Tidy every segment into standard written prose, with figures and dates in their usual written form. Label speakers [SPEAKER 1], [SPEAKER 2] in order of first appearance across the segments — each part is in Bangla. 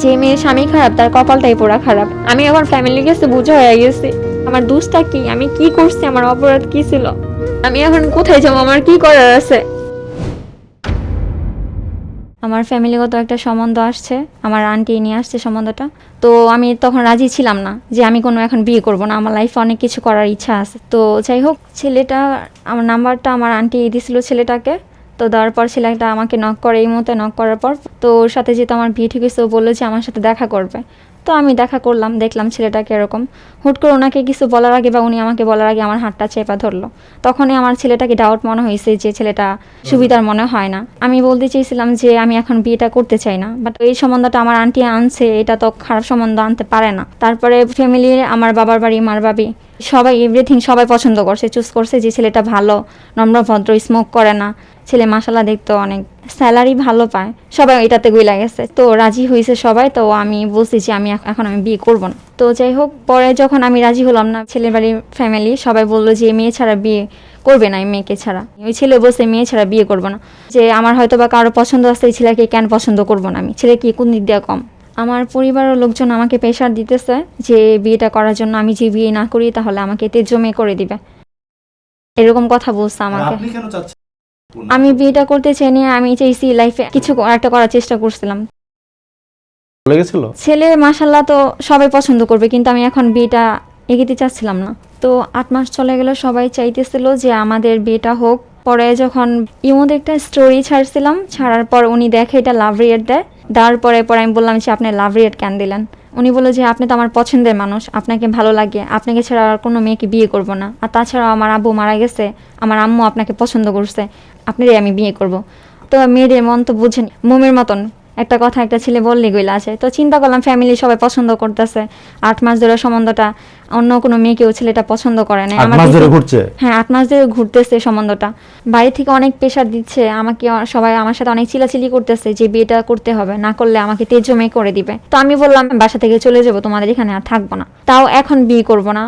[SPEAKER 1] যে মেয়ের স্বামী খারাপ তার কপালটাই পুরা খারাপ। আমি এখন ফ্যামিলির কাছে বুঝা হয়ে গেছি আমার দোষটা কি, আমি কি করছি, আমার অপরাধ কি ছিল, আমি এখন কোথায় যাবো, আমার কি করার আছে। আমার ফ্যামিলিগত একটা সম্বন্ধ আসছে, আমার আন্টি নিয়ে আসছে সম্বন্ধটা। তো আমি তখন রাজি ছিলাম না যে আমি কোনো এখন বিয়ে করব না, আমার লাইফে অনেক কিছু করার ইচ্ছা আছে। তো যাই হোক, ছেলেটা আমার নাম্বারটা আমার আন্টি দিয়েছিল ছেলেটাকে। তো দেওয়ার পর ছেলেটা আমাকে নক করে, এই মুহূর্তে নক করার পর তো ওর সাথে যেহেতু আমার বিয়ে ঠিক হয়েছে, ও বললো যে আমার সাথে দেখা করবে। তো আমি দেখা করলাম, দেখলাম ছেলেটাকে এরকম। হুট করে ওনাকে কিছু বলার আগে বা উনি আমাকে বলার আগে আমার হাতটা চেপা ধরলো। তখনই আমার ছেলেটাকে ডাউট মনে হয়েছে যে ছেলেটা সুবিধার মনে হয় না। আমি বলতে চেয়েছিলাম যে আমি এখন বিয়েটা করতে চাই না, বাট এই সম্বন্ধটা আমার আন্টি আনছে, এটা তো খারাপ সম্বন্ধ আনতে পারে না। তারপরে ফ্যামিলির আমার বাবার বাড়ি, মার বাড়ি সবাই এভরিথিং সবাই পছন্দ করছে, চুজ করছে যে ছেলেটা ভালো, নম্র ভদ্র, স্মোক করে না, ছেলে মাসালা দেখতো অনেক, স্যালারি ভালো পায়, সবাই এটাতে গুইলা গেছে। তো রাজি হয়েছে সবাই। তো আমি বলছি যে আমি এখন আমি বিয়ে করব না। তো যাই হোক, পরে যখন আমি রাজি হলাম না, ছেলের বাড়ির ফ্যামিলি সবাই বললো যে মেয়ে ছাড়া বিয়ে করবে না, এই মেয়েকে ছাড়া। ওই ছেলে বলছে মেয়ে ছাড়া বিয়ে করবো না, যে আমার হয়তো বা কারো পছন্দ আছে, এই ছেলেকে কেন পছন্দ করবো না আমি, ছেলে কি কোন দিক দিয়ে কম। আমার পরিবারের লোকজন আমাকে প্রেশার দিতেছে যে বিয়েটা করার জন্য, আমি যে বিয়ে না করি তাহলে আমাকে তেজ মেয়ে করে দিবে, এরকম কথা বলছে আমাকে।
[SPEAKER 2] আপনি কেন চাচ্ছেন?
[SPEAKER 1] আমি বিয়েটা করতে চাই না, আমি চাইছি লাইফে কিছু একটা করার চেষ্টা করছিলাম।
[SPEAKER 3] লেগেছিল
[SPEAKER 1] ছেলে মাশাল্লাহ তো সবাই পছন্দ করবে, কিন্তু আমি এখন বিয়েটা এগিয়ে চাচ্ছিলাম না। তো 8 মাস চলে গেল, সবাই চাইতেছিল যে আমাদের বিয়েটা হোক। পরে যখন ইমোতে একটা স্টোরি ছাড়ছিলাম, ছাড়ার পর উনি দেখে এটা লাভ রিয়েট দেয়, দেওয়ার পরে আমি বললাম যে আপনি লাভ রিয়েট কেন দিলেন। উনি বললো যে আপনি তো আমার পছন্দের মানুষ, আপনাকে ভালো লাগে, আপনাকে ছাড়া আর কোনো মেয়েকে বিয়ে করব না, আর তাছাড়াও আমার আব্বু মারা গেছে, আমার আম্মু আপনাকে পছন্দ করছে, আপনারই আমি বিয়ে করব। তো মেয়েদের মন তো বুঝেন, মোমের মতন একটা কথা একটা ছেলে বললে গইলা আছে। তো চিন্তা করলাম ফ্যামিলি সবাই পছন্দ করতেছে, 8 মাস ধরে সম্বন্ধটা, অন্য কোনো মেয়েকেও ছেলেটা পছন্দ করে না।
[SPEAKER 3] 8 মাস ধরে ঘুরছে?
[SPEAKER 1] হ্যাঁ, 8 মাস ধরে ঘুরতেছে সম্বন্ধটা। বাড়ি থেকে অনেক প্রেশার দিচ্ছে আমাকে, সবাই আমার সাথে অনেক চিলাচিলি করতেছে যে বিয়েটা করতে হবে, না করলে আমাকে তেজ মেয়ে করে দিবে। তো আমি বললাম বাসা থেকে চলে যাব, তোমাদের এখানে আর থাকবো না, তাও এখন বিয়ে করব না।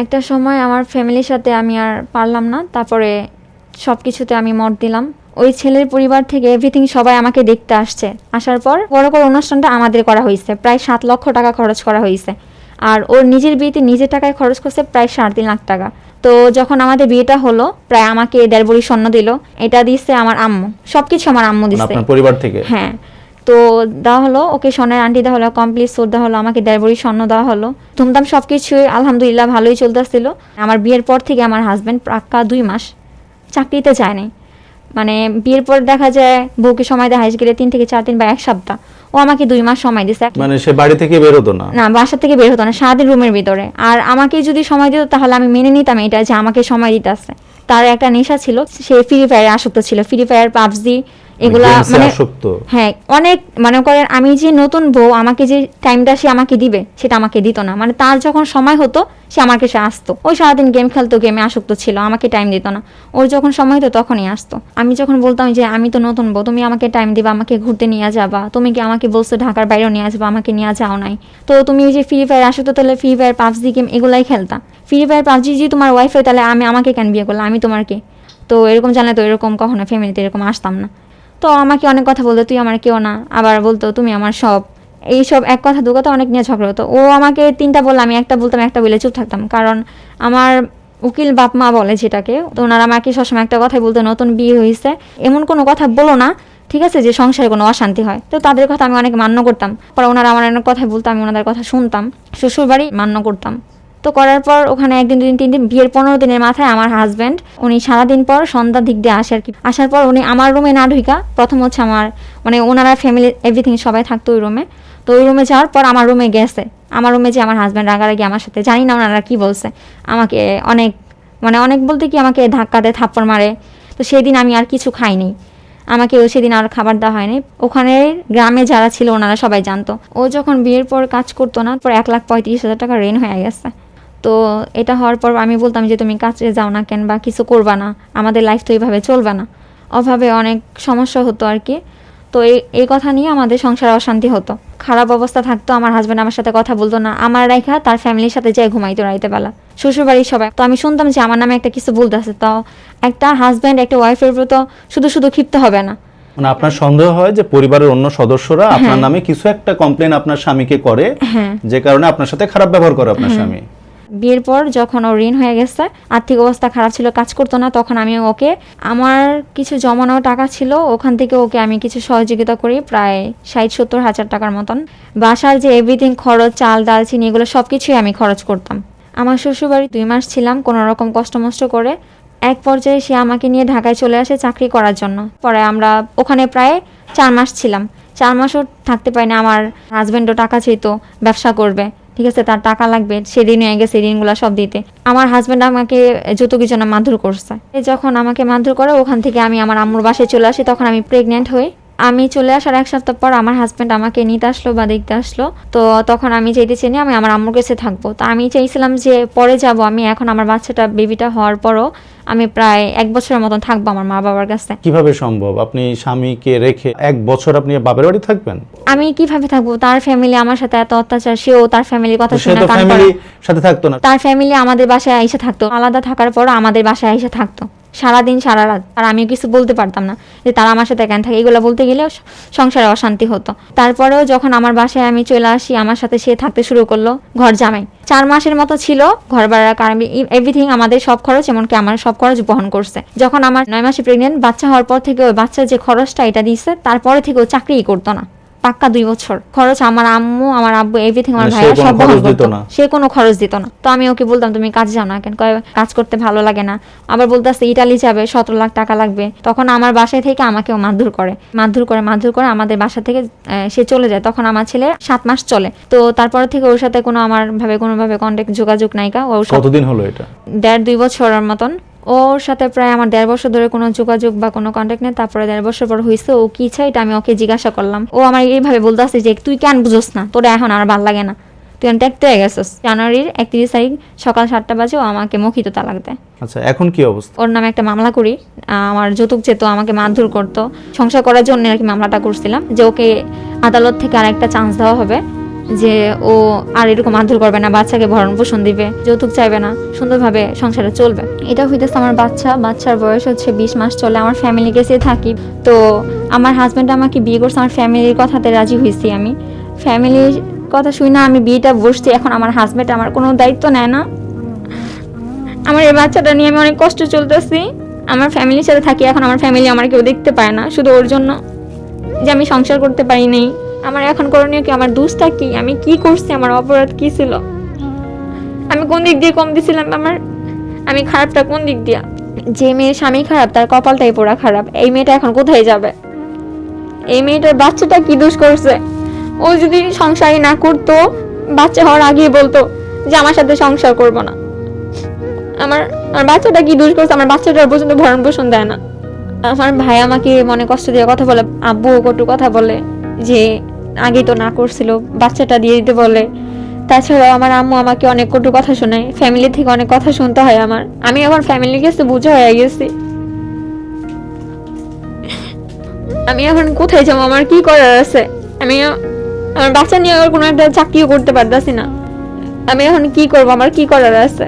[SPEAKER 1] একটা সময় আমার ফ্যামিলির সাথে আমি আর পারলাম না, তারপরে সব কিছুতে আমি মত দিলাম। ওই ছেলের পরিবার থেকে এভরিথিং সবাই আমাকে দেখতে আসছে, আসার পর বড় করে অনুষ্ঠানটা আমাদের করা হয়েছে, প্রায় 7 লক্ষ টাকা খরচ করা হয়েছে। আর ওর নিজের বিয়েতে নিজের টাকায় খরচ করছে প্রায় 3.5 লাখ টাকা। তো যখন আমাদের বিয়েটা হলো, প্রায় আমাকে 1.5 ভরি স্বর্ণ দিল, এটা দিচ্ছে আমার আম্মু, সবকিছু আমার আম্মু দিচ্ছে
[SPEAKER 3] আপনার পরিবার থেকে?
[SPEAKER 1] হ্যাঁ। তো দেওয়া হলো ওকে, স্বর্ণের আন্টি দেওয়া হলো, কমপ্লিট সোর দেওয়া হলো, আমাকে 1.5 ভরি স্বর্ণ দেওয়া হলো, ধুমধাম সবকিছু আলহামদুলিল্লাহ ভালোই চলতেছিল। আমার বিয়ের পর থেকে আমার হাজব্যান্ড পাক্কা 2 মাস চাকরিতে যায়নি, মানে বিয়ের পর দেখা যায় বউকে সময় দেয় গেলে 3 থেকে 4 দিন বা 1 সপ্তাহ, ও আমাকে 2 মাস সময় দিছে।
[SPEAKER 3] মানে সে বাড়ি থেকে বের হতো না?
[SPEAKER 1] না, বাসা থেকে বের হতো না, সারাদিন রুমের ভিতরে। আর আমাকে যদি সময় দিত তাহলে আমি মেনে নিতাম এটা যে আমাকে সময় দিতে আসছে। তার একটা নেশা ছিল, সে ফ্রি ফায়ারে আসক্ত ছিল, ফ্রি ফায়ার, পাবজি এগুলা, মানে হ্যাঁ অনেক, মনে করেন আমি যে নতুন বউ, আমাকে যে টাইমটা সে আমাকে দিবে সেটা আমাকে দিত না, মানে তার যখন সময় হতো সে আমার কাছে আসতো, ওই সারাদিন গেম খেলতো, গেমে আসক্ত ছিল, আমাকে টাইম দিত না। ওর যখন সময় হতো তখনই আসতো। আমি যখন বলতাম যে আমি তো নতুন বউ, তুমি আমাকে টাইম দিবা, আমাকে ঘুরতে নিয়ে যাবা, তুমি কি আমাকে বলছো ঢাকার বাইরেও নিয়ে আসবা, আমাকে নিয়ে যাও নাই, তো তুমি যে ফ্রি ফায়ার আসতো তাহলে ফ্রি ফায়ার পাবজি গেম এগুলাই খেলতা, ফ্রি ফায়ার পাবজি যদি তোমার ওয়াইফ হয় তাহলে আমাকে কেন বিয়ে করলে, আমি তোমার কে? তো এরকম জানলে তো এরকম কখনো ফ্যামিলিতে এরকম আসতাম না। তো আমাকে অনেক কথা বলতো, তুই আমার কেউ না, আবার বলতো তুমি আমার সব, এইসব এক কথা দু কথা অনেক নিয়ে ঝগড়া হতো। ও আমাকে 3টা বললে আমি একটা বলতাম, একটা বলে চুপ থাকতাম, কারণ আমার উকিল বাপ মা বলে যেটাকে, তো ওনারা আমাকে সবসময় একটা কথাই বলতো, নতুন বিয়ে হয়েছে এমন কোনো কথা বলো না, ঠিক আছে, যে সংসারে কোনো অশান্তি হয়। তো তাদের কথা আমি অনেক মান্য করতাম, পরে ওনারা আমার অনেক কথাই বলতো, আমি ওনাদের কথা শুনতাম, শ্বশুর বাড়ি মান্য করতাম। তো করার পর ওখানে 1 দিন 2 দিন 3 দিন, বিয়ের 15 দিনের মাথায় আমার হাজব্যান্ড উনি সারাদিন পর সন্ধ্যার দিক দিয়ে আসে আর কি। আসার পর উনি আমার রুমে না ঢুকা, প্রথম হচ্ছে আমার, মানে ওনারা ফ্যামিলি এভরিথিং সবাই থাকতো ওই রুমে, তো ওই রুমে যাওয়ার পর আমার রুমে গেছে, আমার রুমে যে আমার হাজব্যান্ড রাগারাগি আমার সাথে, জানি না ওনারা কি বলছে, আমাকে অনেক, মানে অনেক বলতে কি আমাকে ধাক্কা দেয়, থাপ্পড় মারে। তো সেদিন আমি আর কিছু খাইনি, আমাকে সেদিন আর খাবার দেওয়া হয়নি। ওখানে গ্রামে যারা ছিল ওনারা সবাই জানতো। ও যখন বিয়ের পর কাজ করতো না, পর 1,35,000 টাকা ঋণ হয়ে গেছে। তো এটা হওয়ার পর আমি বলতাম যে তুমি কাজে যাও না কেন, বা কিছু করবা না, আমাদের লাইফ তো এইভাবে চলবে না, অভাবে অনেক সমস্যা হতো আর কি। তো এই কথা নিয়ে আমাদের সংসারে অশান্তি হতো, খারাপ অবস্থা থাকতো। আমার হাজব্যান্ড আমার সাথে কথা বলতো না, আমার রেখা তার ফ্যামিলির সাথে যাই ঘুমাইতো রাইতে বেলা, শ্বশুরবাড়ির সবাই। তো আমি শুনতাম যে আমার নামে একটা কিছু বলতেছে। তো একটা হাজব্যান্ড একটা ওয়াইফের উপর তো শুধু শুধু ক্ষিপ্ত হবে না,
[SPEAKER 3] মানে আপনার সন্দেহ হয় যে পরিবারের অন্য সদস্যরা আপনার নামে কিছু একটা কমপ্লেন আপনার স্বামীকে করে, যে কারণে আপনার সাথে খারাপ ব্যবহার করে আপনার স্বামী।
[SPEAKER 1] বিয়ের পর যখন ও ঋণ হয়ে গেছে, আর্থিক অবস্থা খারাপ ছিল, কাজ করতো না, তখন আমি ওকে আমার কিছু জমানো টাকা ছিল ওখান থেকে ওকে আমি কিছু সহযোগিতা করি, প্রায় 60-70 হাজার টাকার মতন। বাসার যে এভরিথিং খরচ, চাল ডাল চিনি এগুলো সব কিছুই আমি খরচ করতাম। আমার শ্বশুরবাড়ি 2 মাস ছিলাম কোনো রকম কষ্ট মষ্ট করে। এক পর্যায়ে সে আমাকে নিয়ে ঢাকায় চলে আসে চাকরি করার জন্য। পরে আমরা ওখানে প্রায় 4 মাস ছিলাম। 4 মাসও থাকতে পারি না, আমার হাজব্যান্ডও টাকা চাইতো, ব্যবসা করবে, ঠিক আছে, তার টাকা লাগবে, সে ঋণ হয়ে গেছে, ঋণগুলো সব দিতে। আমার হাজব্যান্ড আমাকে যৌতুকের জন্য মারধর করছে। যখন আমাকে মারধর করে ওখান থেকে আমি আমার আম্মুর বাসায় চলে আসি, তখন আমি প্রেগনেন্ট হই। আমি চলে আসার 1 সপ্তাহ পর আমার হাজব্যান্ড আমাকে নিতে আসলো বা দেখতে আসলো। তো তখন আমি চাইতে চাইনি আমি আমার আম্মুর কাছে থাকবো। তো আমি চাইছিলাম যে পরে যাব, আমি এখন আমার বাচ্চাটা বেবিটা হওয়ার পরও আমি প্রায় 1 বছরের মতন থাকবো আমার মা বাবার কাছে।
[SPEAKER 3] কিভাবে সম্ভব আপনি স্বামীকে রেখে 1 বছর আপনি বাপের বাড়ি থাকবেন?
[SPEAKER 1] আমি কিভাবে থাকবো? তার ফ্যামিলি আমার সাথে এত অত্যাচার, সেও তার ফ্যামিলির কথা শুনে কান
[SPEAKER 3] ফ্যামিলি
[SPEAKER 1] পড়ে।
[SPEAKER 3] সাথে থাকতো না?
[SPEAKER 1] তার ফ্যামিলি আমাদের বাসায় এসে থাকতো, আলাদা থাকার পর আমাদের বাসায় এসে থাকতো সারাদিন সারা রাত। আর আমিও কিছু বলতে পারতাম না যে তারা আমার সাথে কেন থাকে, এগুলো বলতে গেলেও সংসারে অশান্তি হতো। তারপরেও যখন আমার বাসায় আমি চলে আসি, আমার সাথে সে থাকতে শুরু করলো, ঘর জামাই 4 মাসের মতো ছিল। ঘর ভাড়া, কারণ এভরিথিং, আমাদের সব খরচ, এমনকি আমার সব খরচ বহন করছে। যখন আমার 9 মাসে প্রেগনেন্ট, বাচ্চা হওয়ার পর থেকে ওই বাচ্চার যে খরচটা এটা দিচ্ছে, তারপরে থেকে ও চাকরিই করতো না, পাক্কা 2 বছর। খরচ আমার আম্মু, আমার আব্বু, এভরিথিং আমার ভাইয়া সব বহন করতো, সে কোনো খরচ দিত না। তো আমি ওকে বলতাম তুমি কাজ যাও না কেন, কয় কাজ করতে ভালো লাগে না। আবার বলতেছে ইটালি যাবে, 17 লাখ টাকা লাগবে। তখন আমার বাসায় থেকে আমাকেও মারধর করে আমাদের বাসা থেকে সে চলে যায়। তখন আমার ছেলে 7 মাস চলে। তো তারপর থেকে ওর সাথে কোনোভাবে কন্ট্যাক্ট, যোগাযোগ নাইকা। ওর
[SPEAKER 3] কতদিন হলো এটা?
[SPEAKER 1] 1.5-2 বছরের মতন। ওর সাথে প্রায় আমার 1.5 বছর ধরে কোনো যোগাযোগ বা কোনো কন্ট্যাক্ট নেই। তারপরে 1.5 বছর পর হয়েছে, ও কি চাই এটা আমি ওকে জিজ্ঞাসা করলাম। ও আমার এইভাবে বলতেছে যে তুই কেন বুঝোস না, তোরা এখন আর ভাল লাগে না, তুই ট্যাক্ট হয়ে গেছিস। জানুয়ারির 31 তারিখ সকাল 7টা বাজে ও আমাকে মৌখিত তালাক দেয়।
[SPEAKER 3] আচ্ছা, এখন কি অবস্থা?
[SPEAKER 1] ওর নামে একটা মামলা করি। আমার যৌতুক যেত, আমাকে মারধর করতো, সংসার করার জন্য আর কি মামলাটা করছিলাম, যে ওকে আদালত থেকে আরেকটা চান্স দেওয়া হবে, যে ও আর এরকম মারধর করবে না, বাচ্চাকে ভরণ পোষণ দিবে, যৌতুক চাইবে না, সুন্দরভাবে সংসারে চলবে। এটা হইতেছে আমার বাচ্চার বয়স হচ্ছে 20 মাস চলে। আমার ফ্যামিলি কাছে থাকি। তো আমার হাজব্যান্ড আমাকে বিয়ে করছে, আমার ফ্যামিলির কথাতে রাজি হয়েছি। আমি ফ্যামিলির কথা শুই না, আমি বিয়েটা বসছি। এখন আমার হাজব্যান্ড আমার কোনো দায়িত্ব নেয় না। আমার এই বাচ্চাটা নিয়ে আমি অনেক কষ্ট চলতেছি। আমার ফ্যামিলির সাথে থাকি, এখন আমার ফ্যামিলি আমার কেউ দেখতে পায় না, শুধু ওর জন্য যে আমি সংসার করতে পারি নাই। আমার এখন করণীয় কি? আমার দোষটা কি? আমি কি করছি? আমার অপরাধ কি ছিল? আমি কোন দিক দিয়ে কম দিছিলাম? আমি খারাপটা কোন দিক দিয়া? যে মেয়ের স্বামী খারাপ তার কপালটাই পুরা খারাপ। এই মেয়েটা এখন কোথায় যাবে? এই মেয়েটার বাচ্চাটা কি দোষ করছে? ও যদি সংসারই না করতো, বাচ্চা হওয়ার আগেই বলতো যে আমার সাথে সংসার করব না। আমার বাচ্চাটা কি দোষ করছে? আমার বাচ্চাটার পর্যন্ত ভরণ পোষণ দেয় না। আমার ভাই আমাকে মনে কষ্ট দিয়ে কথা বলে, আব্বু কটু কথা বলে যে আগে তো না করছিল, বাচ্চাটা দিয়ে দিতে বলে। তাছাড়াও আমার আম্মু আমাকে অনেক কটু কথা শোনায়, ফ্যামিলি থেকে অনেক কথা শুনতে হয় আমার। আমি এখন ফ্যামিলির কাছে বোঝা হয়ে গেছি। আমি এখন কোথায় যাবো? আমার কি করার আছে? আমি আমার বাচ্চা নিয়ে কোনো একটা চাকরিও করতে পারতাছি না। আমি এখন কি করবো? আমার কি করার আছে?